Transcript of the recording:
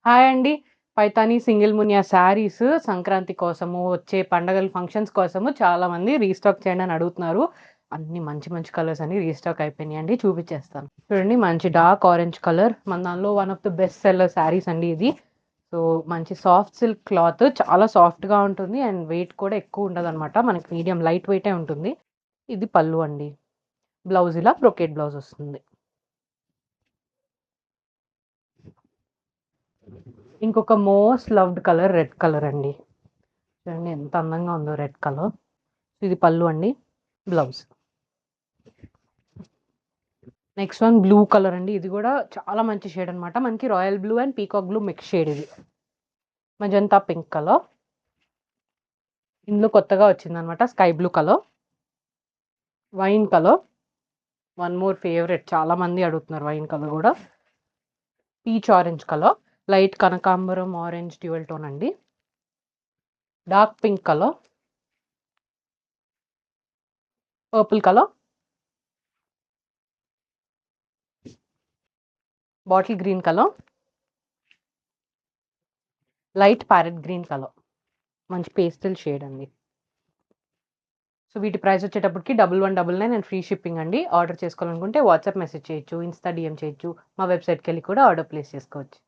Hi అండి. Paithani single Muniya saris Sankranti కోసము, వచ్చే పండగల ఫంక్షన్స్ కోసము చాలామంది రీస్టాక్ చేయండి అని అడుగుతున్నారు. అన్ని మంచి మంచి కలర్స్ అన్ని రీస్టాక్ అయిపోయినాయండి. చూపించేస్తాను. చూడండి, మంచి డార్క్ ఆరెంజ్ కలర్. మన దానిలో one of the best seller saris అండి ఇది. సో మంచి సాఫ్ట్ సిల్క్ క్లాత్, చాలా సాఫ్ట్గా ఉంటుంది అండ్ వెయిట్ కూడా ఎక్కువ ఉండదు అనమాట. మనకి మీడియం లైట్ వెయిటే ఉంటుంది. ఇది పళ్ళు అండి. బ్లౌజ్ ఇలా బ్రొకెట్ బ్లౌజ్ వస్తుంది. ఇంకొక most loved colour red colour అండి. చూడండి ఎంత అందంగా ఉందో రెడ్ కలర్. ఇది పళ్ళు అండి, blouse. Next one blue colour అండి. ఇది కూడా చాలా మంచి షేడ్ అనమాట. మనకి royal blue and peacock blue mix shade ఇది. Magenta pink colour. ఇందులో కొత్తగా వచ్చిందనమాట sky blue colour, wine colour. One more favourite, చాలా మంది అడుగుతున్నారు వైన్ కలర్ కూడా. పీచ్ ఆరెంజ్ కలర్, లైట్ కనకాంబరం ఆరెంజ్ డ్యూయల్ టోన్ అండి. Dark pink colour, purple colour, bottle green colour, light parrot green colour. మంచి పేస్టల్ షేడ్ అండి. So వీటి price వచ్చేటప్పటికి 1199 అండ్ ఫ్రీ షిప్పింగ్ అండి. ఆర్డర్ చేసుకోవాలనుకుంటే వాట్సాప్ మెసేజ్ చేయొచ్చు, ఇన్స్టా డిఎం చేయొచ్చు, మా వెబ్సైట్కి వెళ్ళి కూడా ఆర్డర్ ప్లేస్ చేసుకోవచ్చు.